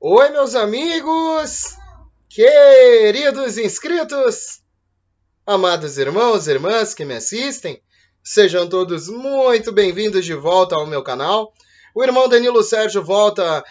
Oi, meus amigos, queridos inscritos, amados irmãos e irmãs que me assistem, sejam todos muito bem-vindos de volta ao meu canal. O irmão Danilo Sérgio volta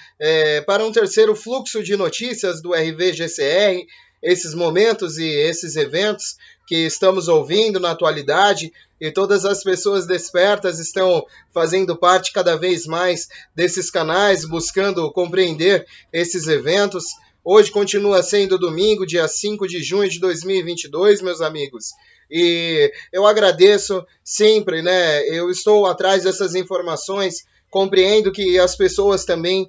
para um terceiro fluxo de notícias do RVGCR, esses momentos e esses eventos que estamos ouvindo na atualidade, e todas as pessoas despertas estão fazendo parte cada vez mais desses canais, buscando compreender esses eventos. Hoje continua sendo domingo, dia 5 de junho de 2022, meus amigos. E eu agradeço sempre, né? Eu estou atrás dessas informações, compreendo que as pessoas também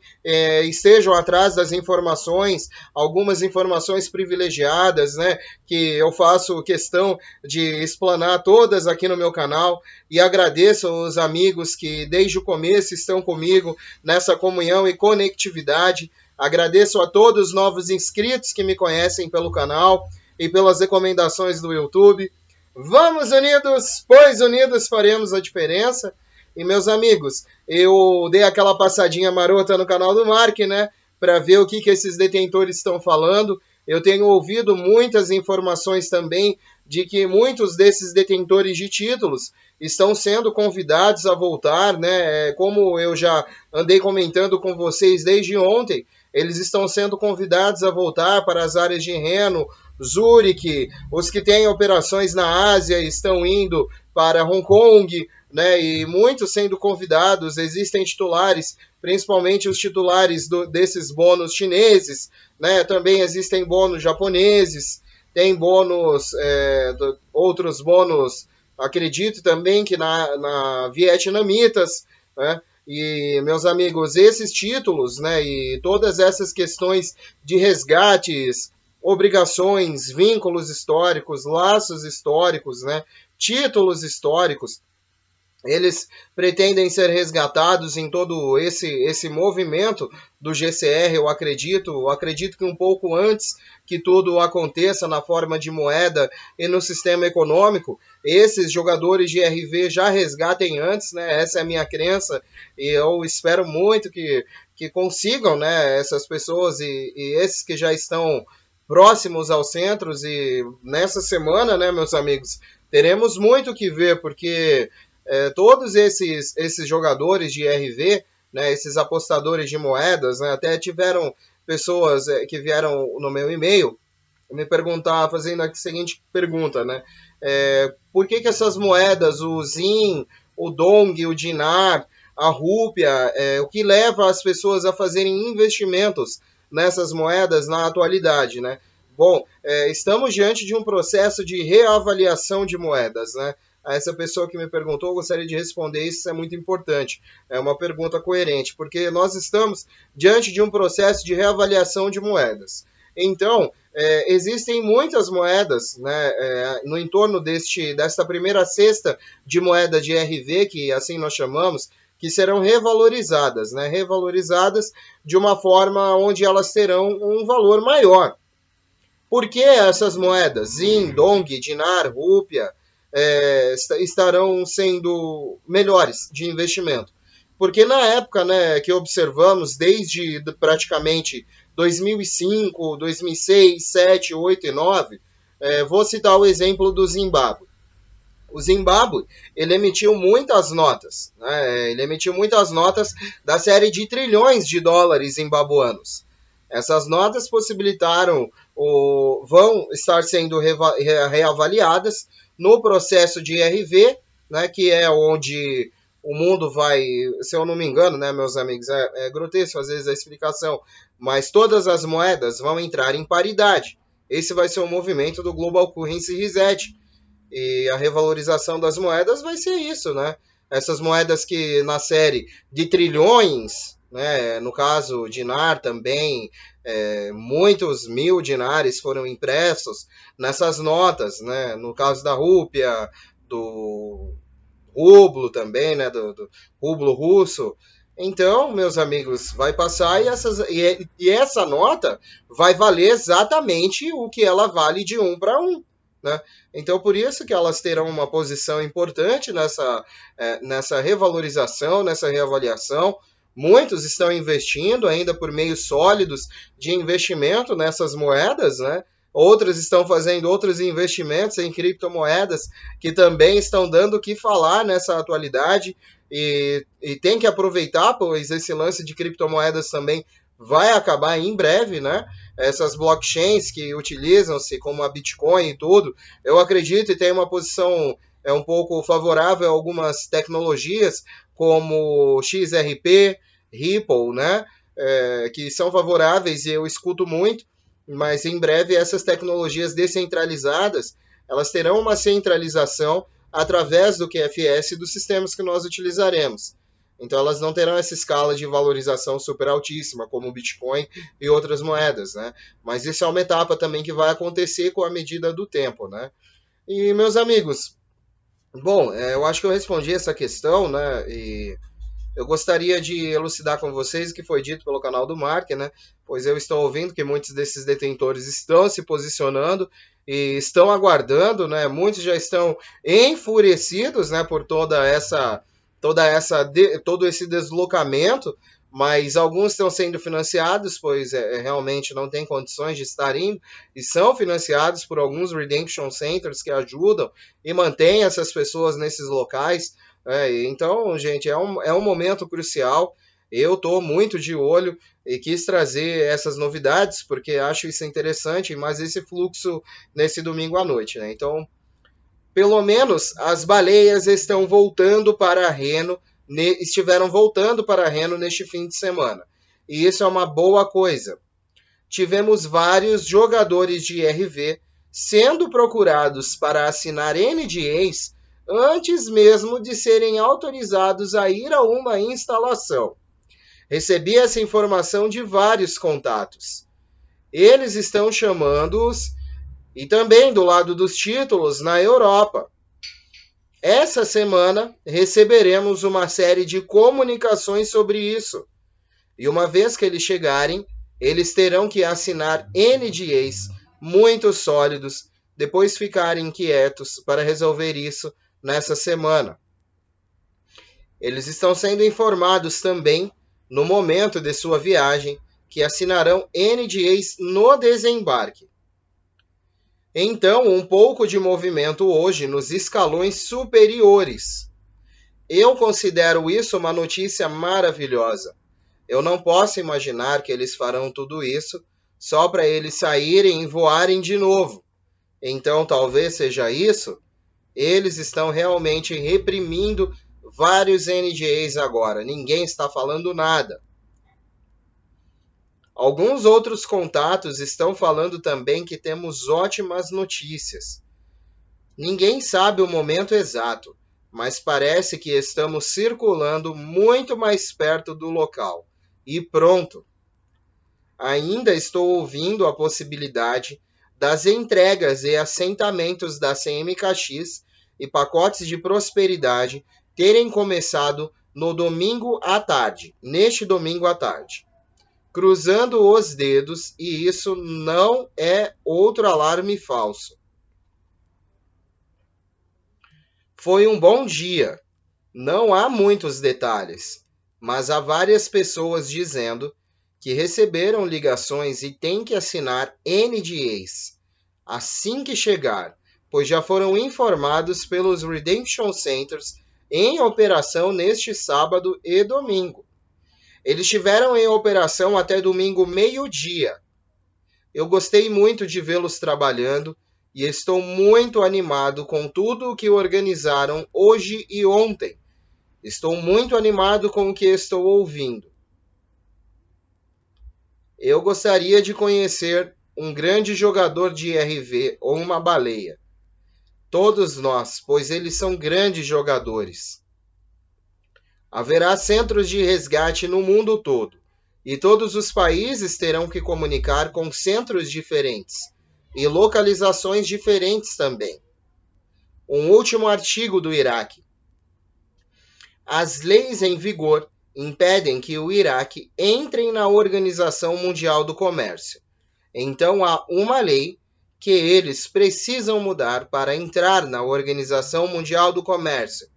estejam atrás das informações, algumas informações privilegiadas, né? Que eu faço questão de explanar todas aqui no meu canal, e agradeço aos amigos que desde o começo estão comigo nessa comunhão e conectividade. Agradeço a todos os novos inscritos que me conhecem pelo canal e pelas recomendações do YouTube. Vamos unidos, pois unidos faremos a diferença. E meus amigos, eu dei aquela passadinha marota no canal do Mark, né, para ver o que esses detentores estão falando. Eu tenho ouvido muitas informações também de que muitos desses detentores de títulos estão sendo convidados a voltar, né? Como eu já andei comentando com vocês desde ontem, eles estão sendo convidados a voltar para as áreas de Reno, Zurique, os que têm operações na Ásia estão indo para Hong Kong, né, e muitos sendo convidados. Existem titulares, principalmente os titulares desses bônus chineses, né, também existem bônus japoneses, tem bônus, outros bônus, acredito também que na vietnamitas, né, e, meus amigos, esses títulos, né, e todas essas questões de resgates, obrigações, vínculos históricos, laços históricos, né, títulos históricos, eles pretendem ser resgatados em todo esse movimento do GCR, eu acredito que um pouco antes que tudo aconteça na forma de moeda e no sistema econômico, esses jogadores de RV já resgatem antes, né? Essa é a minha crença, e eu espero muito que consigam, né, essas pessoas e esses que já estão próximos aos centros. E nessa semana, né, meus amigos, teremos muito que ver, porque todos esses jogadores de RV, né, esses apostadores de moedas, né, até tiveram pessoas que vieram no meu e-mail me perguntar, fazendo a seguinte pergunta, né? Por que essas moedas, o Zin, o Dong, o Dinar, a Rúpia, o que leva as pessoas a fazerem investimentos nessas moedas na atualidade, né? Bom, estamos diante de um processo de reavaliação de moedas, né? A essa pessoa que me perguntou, eu gostaria de responder isso, é muito importante. É uma pergunta coerente, porque nós estamos diante de um processo de reavaliação de moedas. Então, existem muitas moedas, né, no entorno desta primeira cesta de moeda de RV, que assim nós chamamos, que serão revalorizadas, né, revalorizadas de uma forma onde elas terão um valor maior. Por que essas moedas, Zin, Dong, Dinar, Rúpia, estarão sendo melhores de investimento? Porque na época, né, que observamos, desde praticamente 2005, 2006, 2007, 2008 e 2009, vou citar o exemplo do Zimbábue. O Zimbábue, ele emitiu muitas notas, né? Ele emitiu muitas notas da série de trilhões de dólares zimbabuanos. Essas notas possibilitaram, vão estar sendo reavaliadas no processo de RV, né, que é onde o mundo vai, se eu não me engano, né, meus amigos, é grotesco às vezes a explicação, mas todas as moedas vão entrar em paridade. Esse vai ser o movimento do Global Currency Reset. E a revalorização das moedas vai ser isso, né? Essas moedas que na série de trilhões, né, no caso dinar também, muitos mil dinares foram impressos nessas notas, né? No caso da rúpia, do rublo também, né? Do rublo russo. Então, meus amigos, vai passar e essa nota vai valer exatamente o que ela vale de 1 para 1. Né? Então, por isso que elas terão uma posição importante nessa revalorização, nessa reavaliação. Muitos estão investindo ainda por meios sólidos de investimento nessas moedas, né? Outros estão fazendo outros investimentos em criptomoedas que também estão dando o que falar nessa atualidade e tem que aproveitar, pois esse lance de criptomoedas também vai acabar em breve, né? Essas blockchains que utilizam-se como a Bitcoin e tudo, eu acredito e tenho uma posição um pouco favorável a algumas tecnologias como XRP, Ripple, né? Que são favoráveis e eu escuto muito, mas em breve essas tecnologias descentralizadas, elas terão uma centralização através do QFS e dos sistemas que nós utilizaremos. Então elas não terão essa escala de valorização super altíssima, como o Bitcoin e outras moedas, né? Mas isso é uma etapa também que vai acontecer com a medida do tempo, né? E, meus amigos, bom, eu acho que eu respondi essa questão, né? E eu gostaria de elucidar com vocês o que foi dito pelo canal do Mark, né? Pois eu estou ouvindo que muitos desses detentores estão se posicionando e estão aguardando, né? Muitos já estão enfurecidos, né, por todo esse deslocamento, mas alguns estão sendo financiados, pois realmente não tem condições de estar indo, e são financiados por alguns Redemption Centers que ajudam e mantêm essas pessoas nesses locais. Então, gente, é um momento crucial. Eu estou muito de olho e quis trazer essas novidades, porque acho isso interessante, mas esse fluxo nesse domingo à noite, né? Então, pelo menos as baleias estão voltando para Reno, estiveram voltando para Reno neste fim de semana. E isso é uma boa coisa. Tivemos vários jogadores de RV sendo procurados para assinar NDAs antes mesmo de serem autorizados a ir a uma instalação. Recebi essa informação de vários contatos. Eles estão chamando-os, e também do lado dos títulos, na Europa. Essa semana receberemos uma série de comunicações sobre isso. E uma vez que eles chegarem, eles terão que assinar NDAs muito sólidos, depois ficarem quietos para resolver isso nessa semana. Eles estão sendo informados também, no momento de sua viagem, que assinarão NDAs no desembarque. Então, um pouco de movimento hoje nos escalões superiores. Eu considero isso uma notícia maravilhosa. Eu não posso imaginar que eles farão tudo isso só para eles saírem e voarem de novo. Então, talvez seja isso. Eles estão realmente reprimindo vários NDAs agora. Ninguém está falando nada. Alguns outros contatos estão falando também que temos ótimas notícias. Ninguém sabe o momento exato, mas parece que estamos circulando muito mais perto do local. E pronto! Ainda estou ouvindo a possibilidade das entregas e assentamentos da CMKX e pacotes de prosperidade terem começado no domingo à tarde, neste domingo à tarde. Cruzando os dedos, e isso não é outro alarme falso. Foi um bom dia. Não há muitos detalhes, mas há várias pessoas dizendo que receberam ligações e têm que assinar NDAs assim que chegar, pois já foram informados pelos Redemption Centers em operação neste sábado e domingo. Eles estiveram em operação até domingo meio-dia. Eu gostei muito de vê-los trabalhando e estou muito animado com tudo o que organizaram hoje e ontem. Estou muito animado com o que estou ouvindo. Eu gostaria de conhecer um grande jogador de RV ou uma baleia. Todos nós, pois eles são grandes jogadores. Haverá centros de resgate no mundo todo, e todos os países terão que comunicar com centros diferentes, e localizações diferentes também. Um último artigo do Iraque. As leis em vigor impedem que o Iraque entre na Organização Mundial do Comércio. Então há uma lei que eles precisam mudar para entrar na Organização Mundial do Comércio.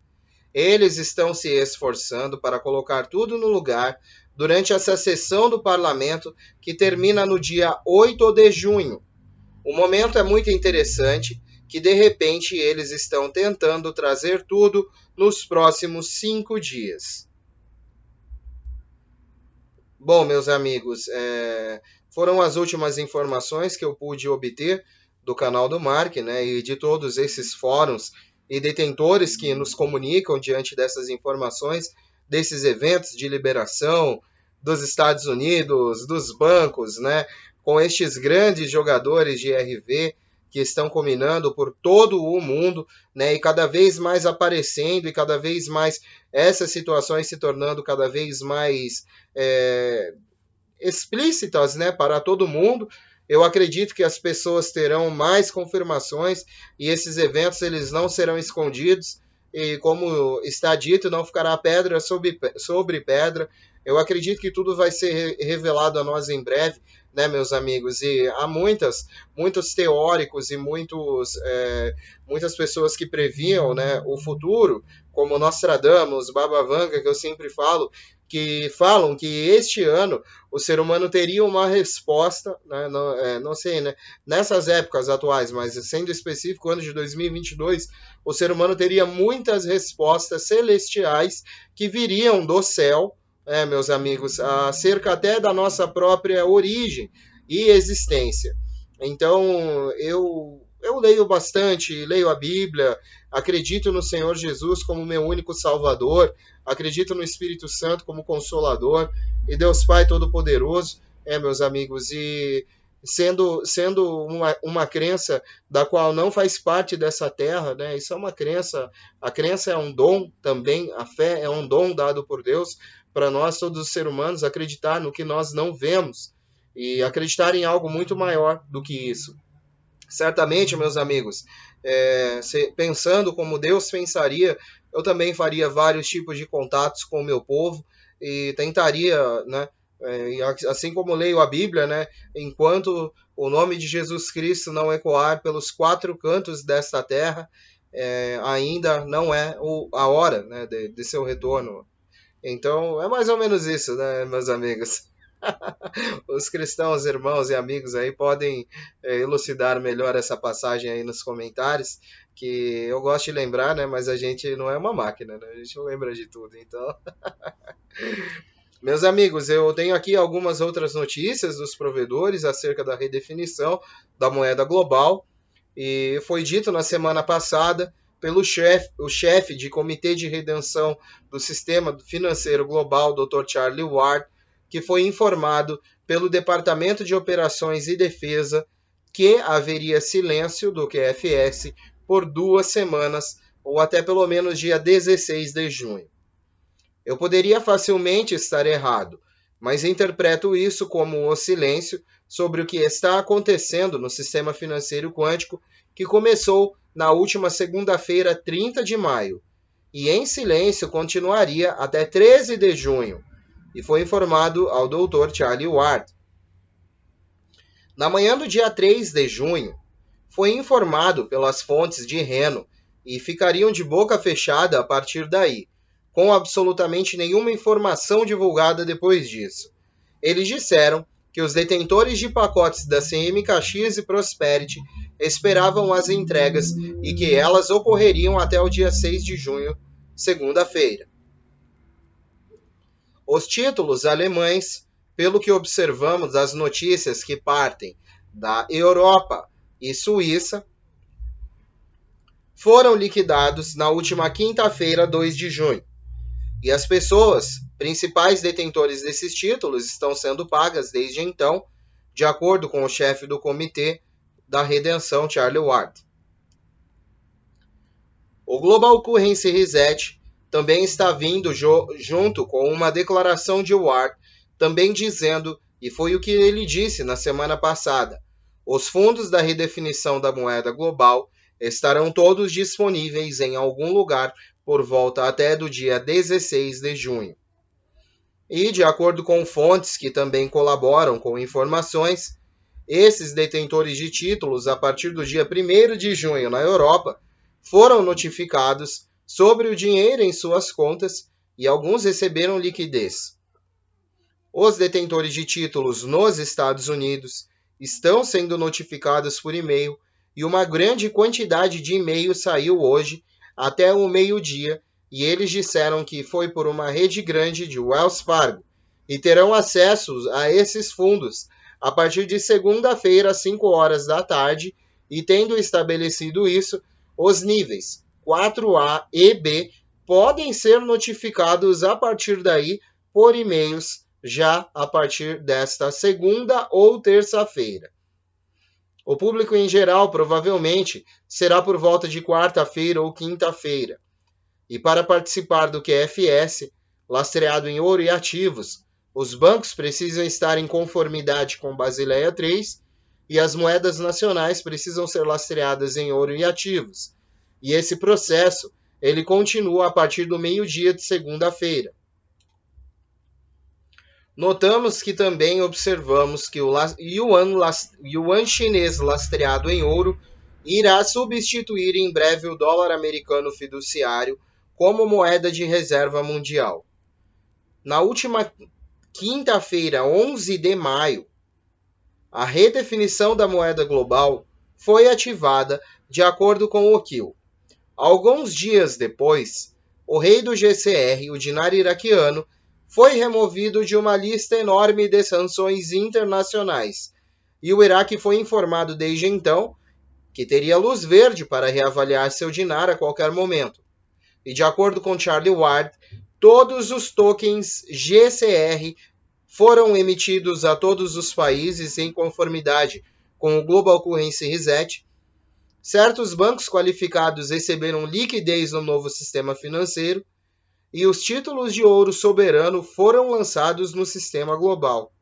eles estão se esforçando para colocar tudo no lugar durante essa sessão do parlamento que termina no dia 8 de junho. O momento é muito interessante, que de repente eles estão tentando trazer tudo nos próximos 5 dias. Bom, meus amigos, foram as últimas informações que eu pude obter do canal do Mark, né, e de todos esses fóruns e detentores que nos comunicam diante dessas informações, desses eventos de liberação dos Estados Unidos, dos bancos, né, com estes grandes jogadores de RV que estão combinando por todo o mundo, né, e cada vez mais aparecendo e cada vez mais essas situações se tornando cada vez mais explícitas, né, para todo mundo. Eu acredito que as pessoas terão mais confirmações e esses eventos eles não serão escondidos e, como está dito, não ficará pedra sobre pedra. Eu acredito que tudo vai ser revelado a nós em breve, né, meus amigos? E há muitos teóricos e muitas pessoas que previam, né, o futuro, como Nostradamus, Baba Vanga, que eu sempre falo, que falam que este ano o ser humano teria uma resposta, né, não sei, né, nessas épocas atuais, mas sendo específico, ano de 2022, o ser humano teria muitas respostas celestiais que viriam do céu, meus amigos, acerca até da nossa própria origem e existência. Então, eu leio bastante, leio a Bíblia, acredito no Senhor Jesus como meu único Salvador, acredito no Espírito Santo como Consolador e Deus Pai Todo-Poderoso, meus amigos, e sendo uma crença da qual não faz parte dessa terra, né? Isso é uma crença, a crença é um dom também, a fé é um dom dado por Deus para nós, todos os seres humanos, acreditar no que nós não vemos e acreditar em algo muito maior do que isso. Certamente, meus amigos, pensando como Deus pensaria, eu também faria vários tipos de contatos com o meu povo e tentaria, né, assim como leio a Bíblia, né, enquanto o nome de Jesus Cristo não ecoar pelos 4 cantos desta terra, ainda não é a hora, né, de seu retorno. Então, é mais ou menos isso, né, meus amigos? Os cristãos, irmãos e amigos aí podem elucidar melhor essa passagem aí nos comentários, que eu gosto de lembrar, né? Mas a gente não é uma máquina, né? A gente não lembra de tudo, então... Meus amigos, eu tenho aqui algumas outras notícias dos provedores acerca da redefinição da moeda global, e foi dito na semana passada pelo chefe de Comitê de Redenção do Sistema Financeiro Global, Dr. Charlie Ward, que foi informado pelo Departamento de Operações e Defesa que haveria silêncio do QFS por 2 semanas, ou até pelo menos dia 16 de junho. Eu poderia facilmente estar errado, mas interpreto isso como o silêncio sobre o que está acontecendo no sistema financeiro quântico, que começou na última segunda-feira, 30 de maio, e em silêncio continuaria até 13 de junho, e foi informado ao Dr. Charlie Ward. Na manhã do dia 3 de junho, foi informado pelas fontes de Reno e ficariam de boca fechada a partir daí, com absolutamente nenhuma informação divulgada depois disso. Eles disseram que os detentores de pacotes da CMKX e Prosperity esperavam as entregas e que elas ocorreriam até o dia 6 de junho, segunda-feira. Os títulos alemães, pelo que observamos das notícias que partem da Europa e Suíça, foram liquidados na última quinta-feira, 2 de junho. E as pessoas, principais detentores desses títulos, estão sendo pagas desde então, de acordo com o chefe do Comitê da Redenção, Charlie Ward. O Global Currency Reset também está vindo junto com uma declaração de Ward, também dizendo, e foi o que ele disse na semana passada, os fundos da redefinição da moeda global estarão todos disponíveis em algum lugar por volta até do dia 16 de junho. E, de acordo com fontes que também colaboram com informações, esses detentores de títulos, a partir do dia 1º de junho na Europa, foram notificados sobre o dinheiro em suas contas e alguns receberam liquidez. Os detentores de títulos nos Estados Unidos estão sendo notificados por e-mail e uma grande quantidade de e-mails saiu hoje até o meio-dia e eles disseram que foi por uma rede grande de Wells Fargo e terão acesso a esses fundos a partir de segunda-feira às 5 horas da tarde e tendo estabelecido isso, os níveis 4A e B podem ser notificados a partir daí por e-mails já a partir desta segunda ou terça-feira. O público em geral provavelmente será por volta de quarta-feira ou quinta-feira. E para participar do QFS, lastreado em ouro e ativos, os bancos precisam estar em conformidade com Basileia III e as moedas nacionais precisam ser lastreadas em ouro e ativos. E esse processo, ele continua a partir do meio-dia de segunda-feira. Notamos que também observamos que o yuan chinês lastreado em ouro irá substituir em breve o dólar americano fiduciário como moeda de reserva mundial. Na última quinta-feira, 11 de maio, a redefinição da moeda global foi ativada de acordo com o KIL. Alguns dias depois, o rei do GCR, o dinar iraquiano, foi removido de uma lista enorme de sanções internacionais, e o Iraque foi informado desde então que teria luz verde para reavaliar seu dinar a qualquer momento. E de acordo com Charlie Ward, todos os tokens GCR foram emitidos a todos os países em conformidade com o Global Currency Reset. Certos bancos qualificados receberam liquidez no novo sistema financeiro, e os títulos de ouro soberano foram lançados no sistema global.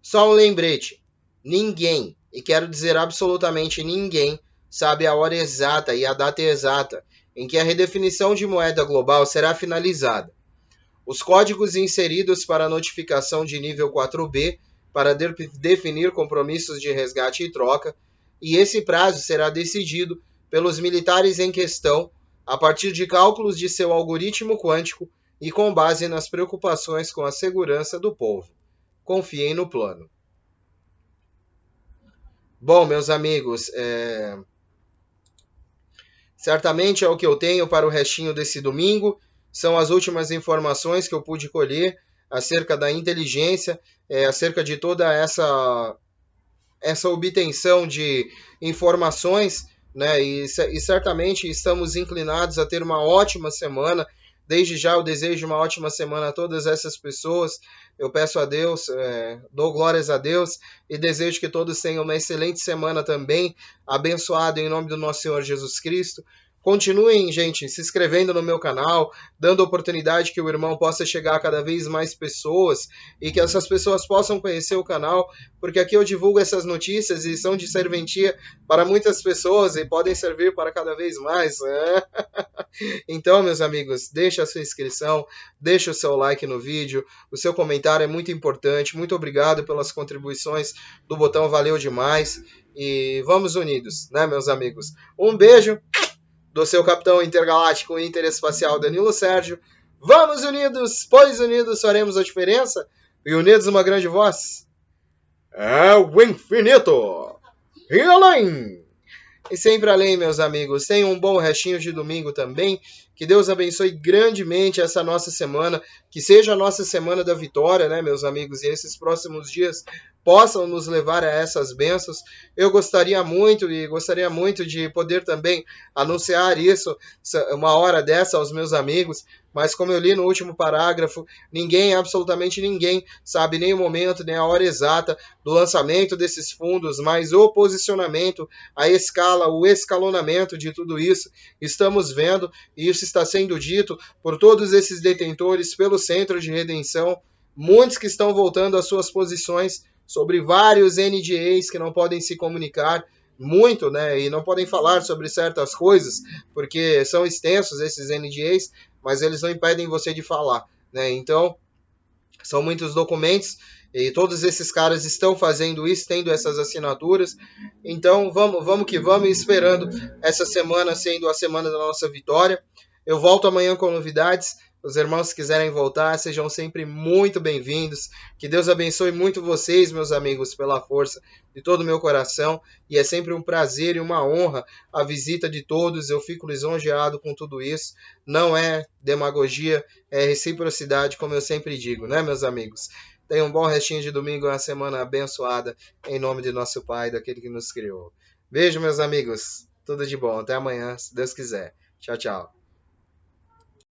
Só um lembrete, ninguém, e quero dizer absolutamente ninguém, sabe a hora exata e a data exata em que a redefinição de moeda global será finalizada. Os códigos inseridos para a notificação de nível 4B para definir compromissos de resgate e troca, e esse prazo será decidido pelos militares em questão a partir de cálculos de seu algoritmo quântico e com base nas preocupações com a segurança do povo. Confiem no plano. Bom, meus amigos, certamente é o que eu tenho para o restinho desse domingo. São as últimas informações que eu pude colher acerca da inteligência, acerca de toda essa obtenção de informações, né? E certamente estamos inclinados a ter uma ótima semana. Desde já eu desejo uma ótima semana a todas essas pessoas. Eu peço a Deus, dou glórias a Deus e desejo que todos tenham uma excelente semana também, abençoado em nome do nosso Senhor Jesus Cristo. Continuem, gente, se inscrevendo no meu canal, dando oportunidade que o irmão possa chegar a cada vez mais pessoas e que essas pessoas possam conhecer o canal, porque aqui eu divulgo essas notícias e são de serventia para muitas pessoas e podem servir para cada vez mais. Né? Então, meus amigos, deixa a sua inscrição, deixa o seu like no vídeo, o seu comentário é muito importante. Muito obrigado pelas contribuições do botão, valeu demais. E vamos unidos, né, meus amigos? Um beijo do seu capitão intergaláctico e interespacial Danilo Sérgio. Vamos unidos, pois unidos faremos a diferença. E unidos uma grande voz. É o infinito e além. E sempre além, meus amigos. Tenham um bom restinho de domingo também. Que Deus abençoe grandemente essa nossa semana. Que seja a nossa semana da vitória, né, meus amigos? E esses próximos dias possam nos levar a essas bênçãos. Eu gostaria muito de poder também anunciar isso uma hora dessa aos meus amigos. Mas como eu li no último parágrafo, absolutamente ninguém, sabe nem o momento, nem a hora exata do lançamento desses fundos, mas o posicionamento, a escala, o escalonamento de tudo isso, estamos vendo, e isso está sendo dito por todos esses detentores, pelo Centro de Redenção, muitos que estão voltando às suas posições sobre vários NDAs que não podem se comunicar muito, né, e não podem falar sobre certas coisas, porque são extensos esses NDAs, mas eles não impedem você de falar, né? Então, São muitos documentos e todos esses caras estão fazendo isso, tendo essas assinaturas. Então vamos que vamos, esperando essa semana sendo a semana da nossa vitória. Eu volto amanhã com novidades. Os irmãos que quiserem voltar, sejam sempre muito bem-vindos. Que Deus abençoe muito vocês, meus amigos, pela força de todo o meu coração. E é sempre um prazer e uma honra a visita de todos. Eu fico lisonjeado com tudo isso. Não é demagogia, é reciprocidade, como eu sempre digo, né, meus amigos? Tenham um bom restinho de domingo, uma semana abençoada, em nome de nosso Pai, daquele que nos criou. Beijo, meus amigos. Tudo de bom. Até amanhã, se Deus quiser. Tchau, tchau.